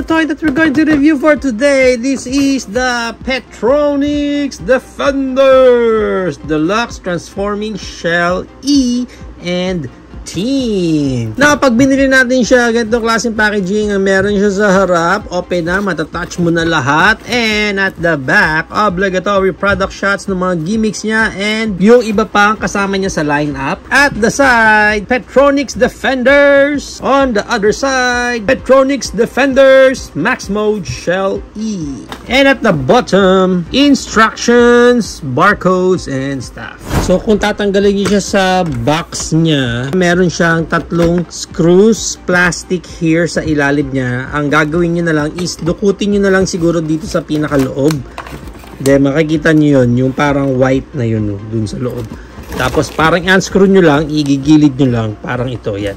toy that we're going to review for today. This is the Petronix Defenders Deluxe Transforming Shell E and Team. Now, pag binili natin siya, ganito klaseng packaging ang meron siya sa harap. Open na, matatouch mo na lahat. And at the back, obligatory product shots ng mga gimmicks niya and yung iba pang kasama niya sa lineup. At the side, Petronix Defenders. On the other side, Petronix Defenders Max Mode Shell E. And at the bottom, instructions, barcodes, and stuff. So, kung tatanggalin niyo siya sa box niya, meron siyang tatlong screws, plastic here sa ilalim niya. Ang gagawin niyo na lang is dukutin niyo na lang siguro dito sa pinakaloob. Then, makikita niyo yun, yung parang white na yun, dun sa loob. Tapos, parang unscrew niyo lang, igigilid niyo lang, parang ito, yan.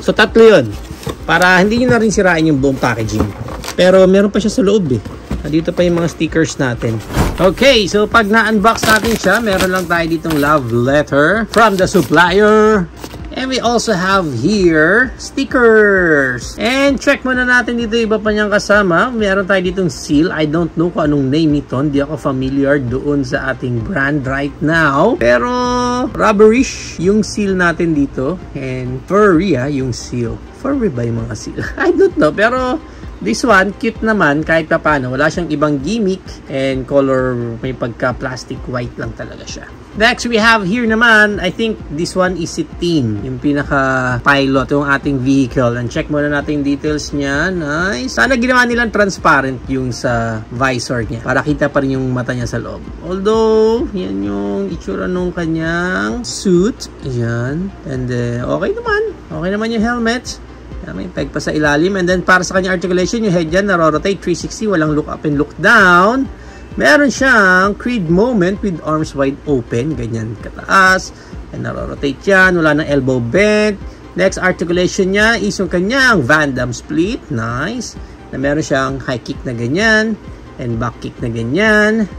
So, tatlo yun. Para hindi niyo na rin sirain yung buong packaging. Pero, meron pa siya sa loob eh. Dito pa yung mga stickers natin. Okay, so pag na-unbox natin siya, meron lang tayo ditong love letter from the supplier. And we also have here stickers. And check muna natin dito iba pa niyang kasama. Meron tayo ditong seal. I don't know kung anong name ito. Hindi ako familiar doon sa ating brand right now. Pero rubberish yung seal natin dito. And furry yung seal. Furry ba yung mga seal? I don't know. Pero this one, cute naman kahit pa paano. Wala siyang ibang gimmick and color, may pagka-plastic white lang talaga siya. Next, we have here naman, I think this one is si Team. Yung pinaka-pilot, yung ating vehicle. And check muna natin yung details niya. Nice. Sana ginawa nilang transparent yung sa visor niya para kita pa rin yung mata niya sa loob. Although, yan yung itsura nung kanyang suit. Ayan. And okay naman. Okay naman yung helmet. May peg pa sa ilalim. And then para sa kanyang articulation, yung head yan naro-rotate 360, walang look up and look down. Meron siyang Creed moment with arms wide open, ganyan kataas. And naro-rotate yan, wala nang elbow bend. Next articulation niya is yung kanyang Van Damme split, nice. Na meron siyang high kick na ganyan and back kick na ganyan.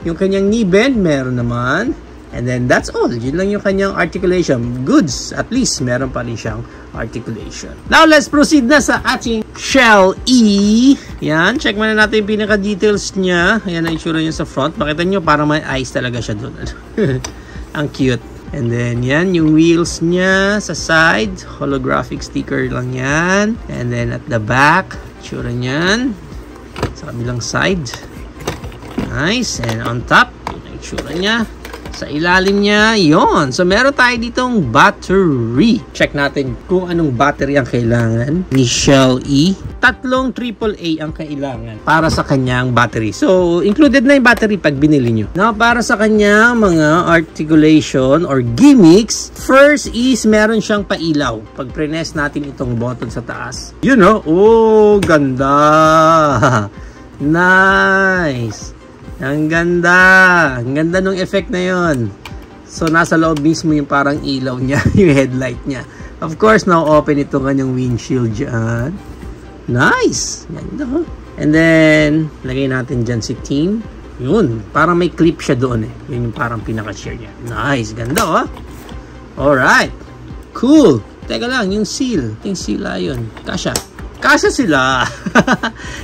Yung kanyang knee bend, meron naman. And then that's all. Yun lang yung kanyang articulation. Goods. At least meron pa rin siyang articulation. Now let's proceed na sa ating Shell E. Yan. Check muna natin yung pinaka-details niya. Ayan ang itsura niya sa front. Makita nyo parang may eyes talaga siya doon. Ang cute. And then yan yung wheels niya sa side. Holographic sticker lang yan. And then at the back, itsura niyan. Sa kabilang side. Nice. And on top, yun ang itsura niya. Sa ilalim niya, yon. So, meron tayo ditong battery. Check natin kung anong battery ang kailangan ni Shell E. Tatlong AAA ang kailangan para sa kanyang battery. So, included na yung battery pag binili nyo. Now, para sa kanyang mga articulation or gimmicks, first is meron siyang pailaw. Pag press natin itong button sa taas. You know, oh, ganda. Nice. Ang ganda. Ang ganda nung effect na yon. So, nasa loob mismo yung parang ilaw niya, yung headlight niya. Of course, now open ito kanyang windshield dyan. Nice. Ganda. And then, lagay natin dyan si Team. Yun. Parang may clip siya doon eh. Yun yung parang pinaka-share niya. Nice. Ganda Alright. Cool. Teka lang, yung seal. Yung sila yun. Kasha. Kasha sila.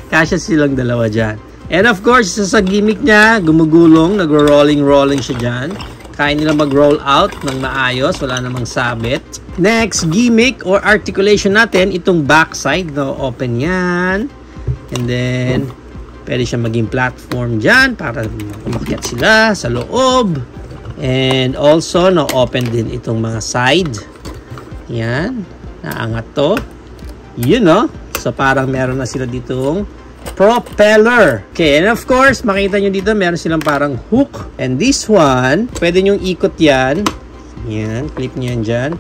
Kasha silang dalawa dyan. And of course, sa gimmick niya, gumugulong, nagro-rolling siya dyan. Kaya nila mag-roll out ng maayos, wala namang sabit. Next, gimmick or articulation natin, itong backside, no, open yan. And then, pwede siya maging platform dyan para umakyat sila sa loob. And also, no, open din itong mga side. Yan, naangat to. Yun, no? So, parang meron na sila ditong propeller. Okay, and of course, makita nyo dito, meron silang parang hook. And this one, pwede nyong ikot yan. Yan, clip nyo yan dyan.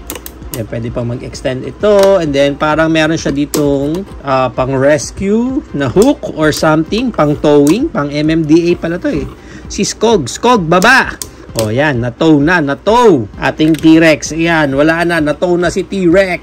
Yan, pwede pang mag-extend ito. And then, parang meron siya ditong pang rescue na hook or something. Pang towing. Pang MMDA pala to eh. Si Skog. Skog, baba! O, yan, na-tow na. Na-tow. Ating T-Rex. Yan, wala na. Na-tow na si T-Rex.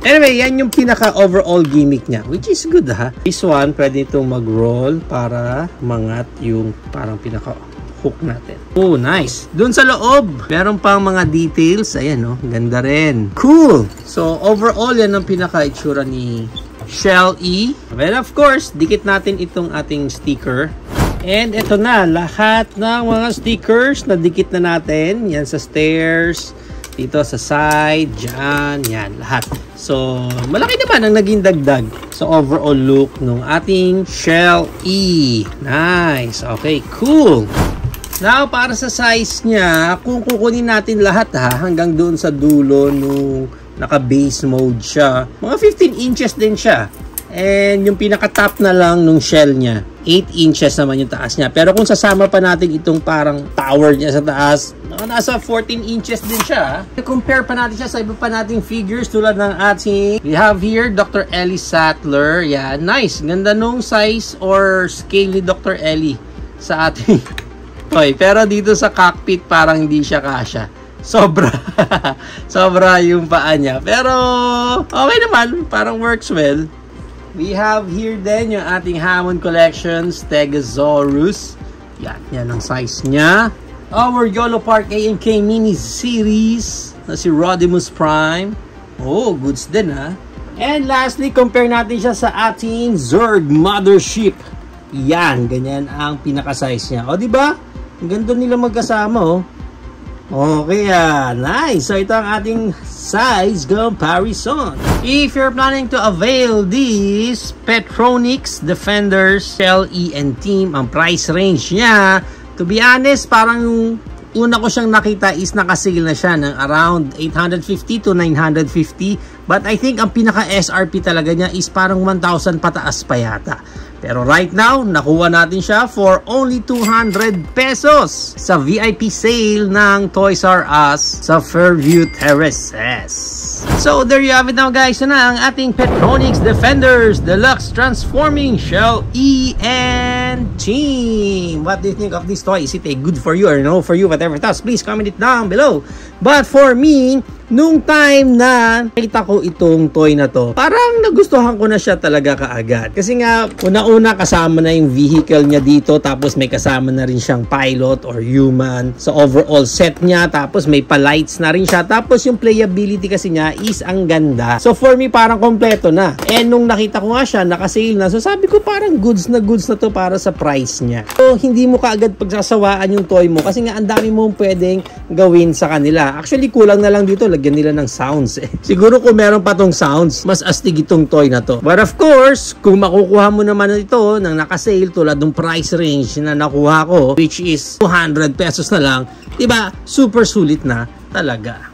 Anyway, yan yung pinaka-overall gimmick niya, which is good ha. This one, pwede itong mag-roll para mangat yung parang pinaka-hook natin. Oh, nice. Doon sa loob, meron pang mga details. Ayan, no? Ganda rin. Cool! So, overall, yan ang pinaka-itsura ni Shell E. Well, of course, dikit natin itong ating sticker. And ito na, lahat ng mga stickers na dikit na natin. Yan sa stairs, dito sa side, dyan, yan, lahat. So, malaki naman ang naging dagdag sa overall look ng ating Shell E. Nice. Okay, cool. Now, para sa size niya, kung kukunin natin lahat hanggang doon sa dulo nung naka-base mode siya, mga 15 inches din siya. And yung pinaka-top na lang nung shell niya, 8 inches naman yung taas niya. Pero kung sasama pa natin itong parang tower niya sa taas, nasa 14 inches din siya. Compare pa natin siya sa iba pa nating figures tulad ng ating, we have here Dr. Ellie Sattler. Yeah, nice. Ganda nung size or scale ni Dr. Ellie sa ating toy. Pero dito sa cockpit parang hindi siya kasya. Sobra. Sobra yung paa niya. Pero okay naman. Parang works well. We have here din yung ating Hammond Collections Stegosaurus. Yan ang size niya. Our YOLO Park A&K Mini Series na si Rodimus Prime. Oh, goods din ha. And lastly, compare natin siya sa ating Zurg Mothership. Yan, ganyan ang pinaka-size niya. O, diba? Ang ganda nila magkasama, oh. Okay, nice. So, ito ang ating size comparison. If you're planning to avail these Petronix Defenders Shell E and Team, ang price range niya, to be honest, parang yung una ko siyang nakita is nakasale na siya ng around 850 to 950. But I think ang pinaka-SRP talaga niya is parang 1,000 pataas pa yata. Pero right now, nakuha natin siya for only 200 pesos sa VIP sale ng Toys R Us sa Fairview Terraces. So there you have it now guys. Ito na ang ating Petronix Defenders Deluxe Transforming Shell E and Team. What do you think of this toy? Is it a good for you or no for you? Whatever thoughts, please comment it down below. But for me, nung time na nakita ko itong toy na to, parang nagustuhan ko na siya talaga kaagad. Kasi nga, una-una kasama na yung vehicle niya dito, tapos may kasama na rin siyang pilot or human sa overall set niya, tapos may pa-lights na rin siya, tapos yung playability kasi niya is ang ganda. So for me, parang kompleto na. And nung nakita ko nga siya, nakasale na, so sabi ko parang goods na to para sa price niya. So hindi mo kaagad pagsasawaan yung toy mo kasi nga ang dami mong pwedeng gawin sa kanila. Actually, kulang na lang dito, lagyan nila ng sounds eh. Siguro kung meron pa tong sounds, mas astig itong toy na to. But of course, kung makukuha mo naman ito ng nakasale tulad ng price range na nakuha ko, which is 200 pesos na lang, diba? Super sulit na talaga.